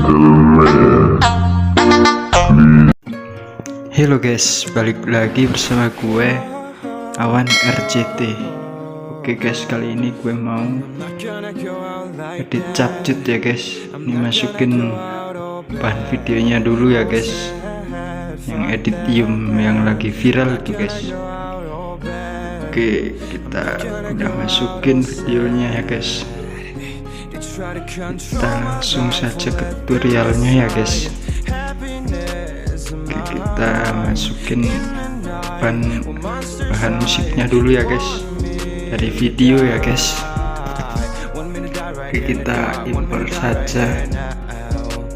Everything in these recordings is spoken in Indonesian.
Halo guys, balik lagi bersama gue Awan RCT. Oke guys, kali ini gue mau edit Capcut ya guys. Ini masukin bahan videonya dulu ya guys, yang edit yang lagi viral tuh guys. Oke, kita udah masukin videonya ya guys. Kita langsung saja ke tutorialnya ya guys. Oke, kita masukin bahan musiknya dulu ya guys, dari video ya guys. Oke, kita import saja,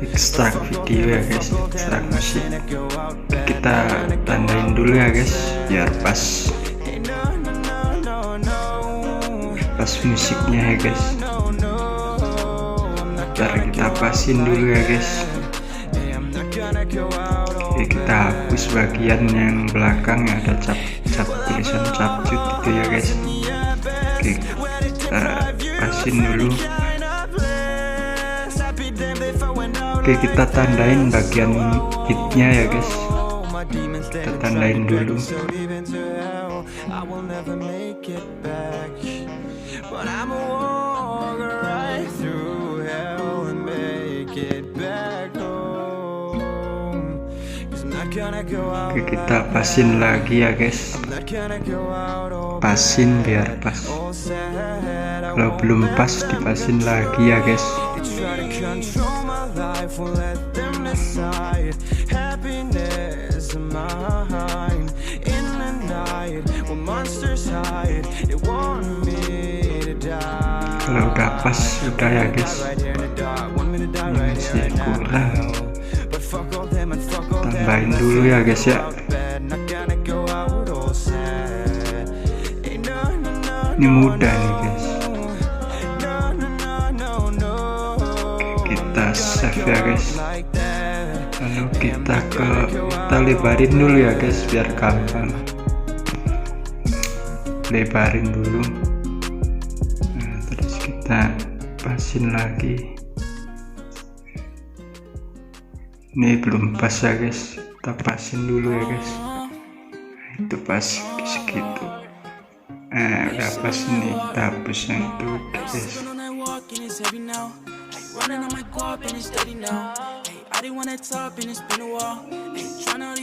ekstrak video ya guys, ekstrak musik. Oke, kita tandain dulu ya guys biar pas musiknya ya guys. Ntar kita pasin dulu ya guys. Oke, kita hapus bagian yang belakang yang ada tulisan Capcut itu ya guys. Oke, kita pasin dulu. Oke, kita tandain bagian hitnya ya guys. Kita tandain dulu. Oke, kita pasin lagi ya guys. Pasin biar pas. Kalau belum pas dipasin lagi ya guys. Kalau udah pas udah ya guys. Masih kurang, tambahin dulu ya guys ya. Ini mudah nih guys. Kita save ya guys. Lalu kita lebarin dulu ya guys biar gampang. Lebarin dulu. Nah, terus kita pasin lagi. Ini belum pas ya guys, kita pasin dulu ya guys. Nah, itu pas segitu. Nah, udah pas nih, kita hapus yang itu guys.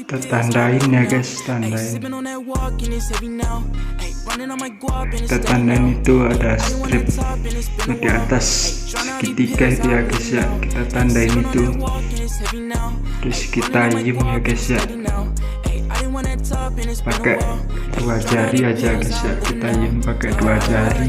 Kita tandain ya guys, tandain. Kita tandain itu ada strip di atas segitiga itu ya guys ya. Kita tandain itu, terus kita yem ya guys ya, pakai 2 jari aja guys ya. Kita yem pakai 2 jari.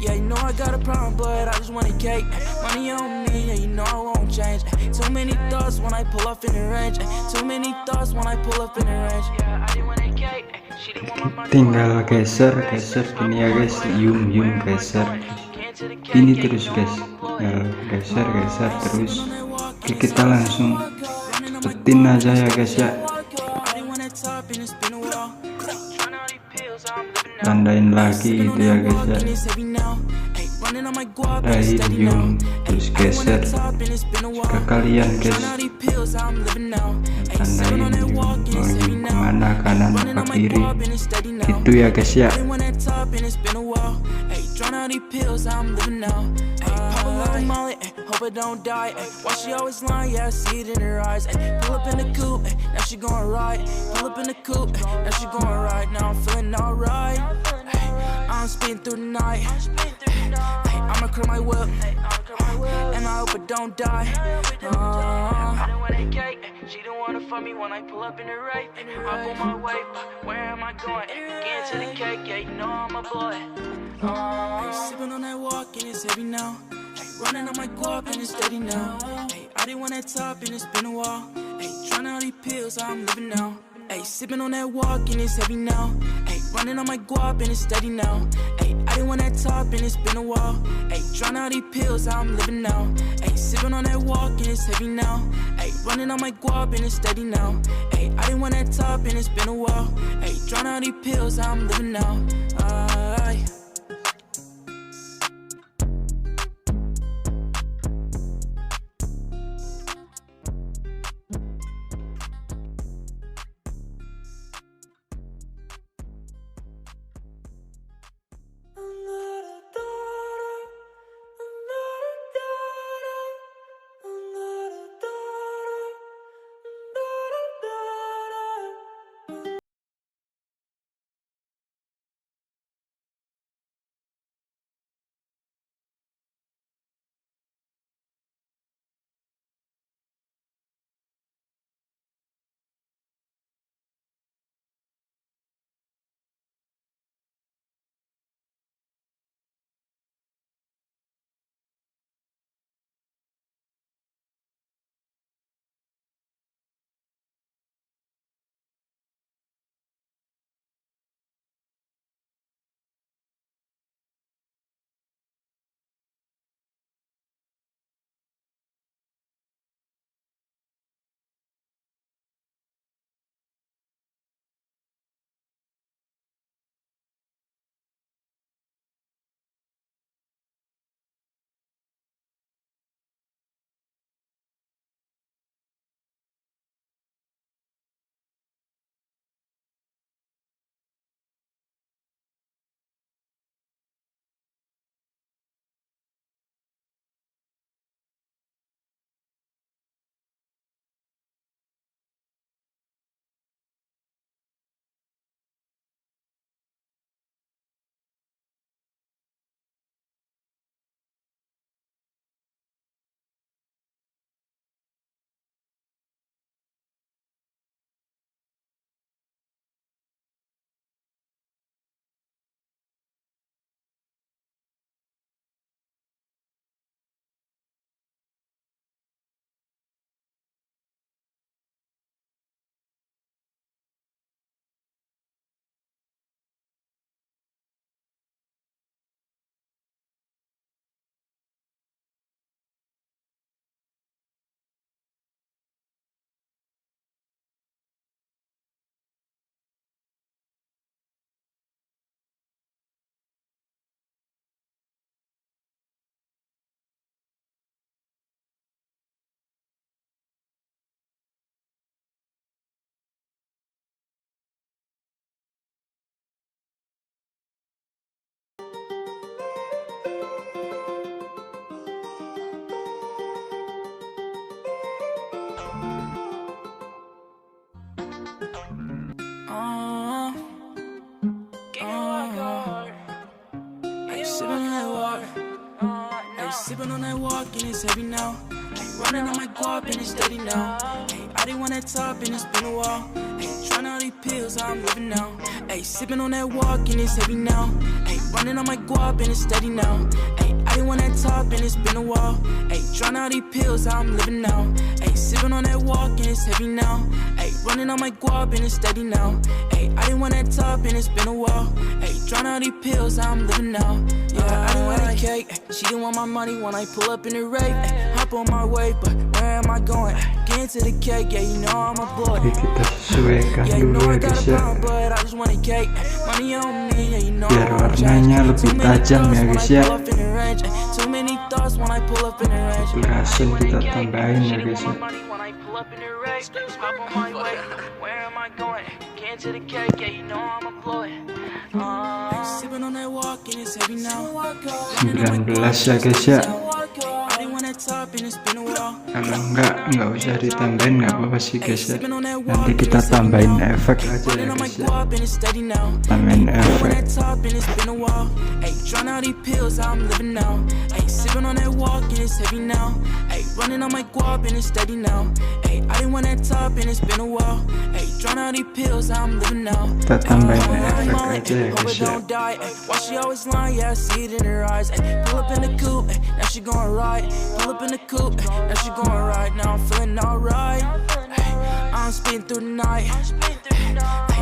Yeah, you know I got a problem, but I just want a cake. Money on me, yeah, you know I won't change. Too many thoughts when I pull up in the range. Too many thoughts when I pull up in the range. Yeah, I just want a cake. Tinggal geser gini ya guys, yum geser ini terus guys. Geser terus. Oke, kita langsung cepetin aja ya guys ya. Tandain lagi itu ya guys ya. Tandain yum, terus geser. Jika kalian guys tandain yum, mau yum kemana, kanan apa kiri, itu ya guys ya. Hope I don't die. Why she always lying? Yeah, I see it in her eyes. Pull up in the coupe, now she going right. Pull up in the coupe, now she going right. Now I'm feeling alright. I'm speeding through the night. I'ma curl my whip, and I hope I don't die. I don't want a cake. She don't wanna fuck me when I pull up in the right. I'm on my way, where am I going? Get to the cake, yeah, you know I'm a boy. Sipping on that walk and it's heavy now. Running on my guap and it's steady now. Hey, I didn't want that top and it's been a while. Hey, trying all these pills, I'm living now. Hey, sipping on that walk and it's heavy now. Hey, running on my guap and it's steady now. Hey, I didn't want that top and it's been a while. Hey, trying all these pills, I'm living now. Hey, sipping on that walk and it's heavy now. Ayy, running on my guap and it's steady now. Ayy, I didn't want that top and it's been a while. Ayy, drown out these pills, how I'm living now. Ayy. Sipping on that walk and it's heavy now. Running on my guap and it's steady now. I didn't want that top and it's been a while. Trying all these pills, how I'm living now. Sipping on that walk and it's heavy now. Running on my guap and it's steady now. I didn't want that top and it's been a while. Trying all these pills, how I'm living now. Sipping on that walk and it's heavy now. Running on my guap and it's steady now. I didn't want that top and it's been a while. Trying all these pills, how I'm living now. Yeah, I didn't want that cake. She didn't want my money when I pull up in the rave. Hop on my way, but where am I going? Get into the cake, yeah, you know I'm a boy. Mari kita sesuaikan dulu ya guys ya, biar warnanya lebih tajam ya guys ya. Langsung kita tambahin ya guys ya. To the cake, yeah, you know I'm a boy. 19 ya guys ya. Kalau nggak usah ditambahin, nggak apa-apa sih guys ya. Nanti kita tambahin efek aja ya guys ya. Tambahin efek. Kita tambahin efek aja ya guys ya. Why she always lying? Yeah, I see it in her eyes. Pull up in the coupe, now she going right. Pull up in the coupe, now she going right. Now I'm feeling alright. I'm speeding through the night.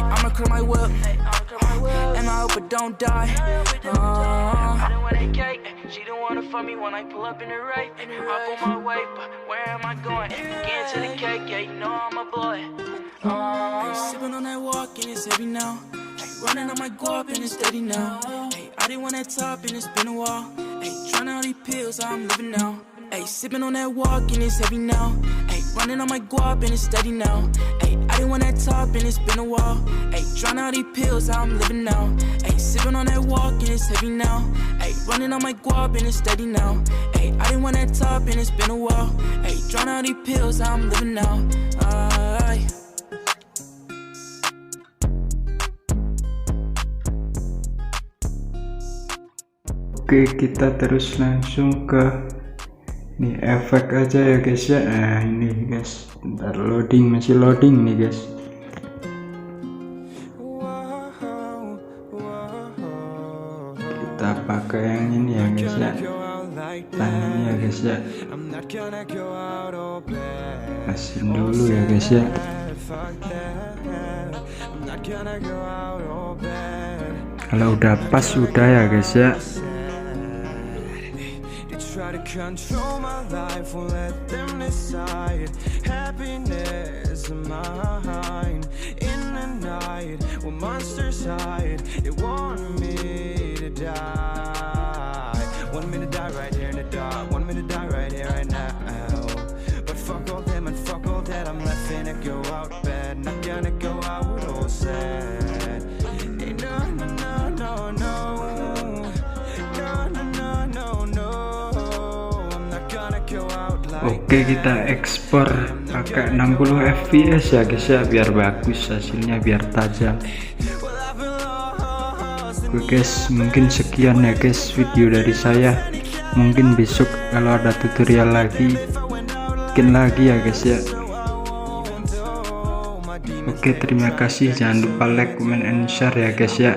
I'ma clear my whip, and I hope it don't die. I don't want that cake. She don't wanna fuck me when I pull up in the right. I'm on my way, but where am I going? heavy now. Ay, running on my guap and it's steady now. Ay, I didn't want that top and it's been a while. Ay, trying all these pills, how I'm living now. Ay, sipping on that walk and it's heavy now. Ay, running on my guap and it's steady now. Ay, I didn't want that top and it's been a while. Ay, trying all these pills, how I'm living now. Ay, sipping on that walk and it's heavy now. Ay, running on my guap and it's steady now. Ay, I didn't want that top and it's been a while. Ay, trying all these pills, how I'm living now. Ay. Oke, kita terus langsung ke nih efek aja ya guys ya. Nah ini guys, bentar loading, masih loading nih guys. Kita pakai yang ini ya guys ya, tangannya ya guys ya. Asin dulu ya guys ya. Kalau udah pas udah ya guys ya. Try to control my life, won't let them decide. Happiness in mine. In the night, when monsters hide, they want me to die. Want me to die right here in the dark. Want me to die right here, right now. But fuck all them and fuck all that. I'm not finna go out bad. Not gonna go out all sad. Hey, no, no, no, no, no. Oke, kita ekspor pakai 60 fps ya guys ya, biar bagus hasilnya, biar tajam. Oke guys, mungkin sekian ya guys video dari saya. Mungkin besok kalau ada tutorial lagi bikin lagi ya guys ya. Oke, terima kasih, jangan lupa like, comment, and share ya guys ya.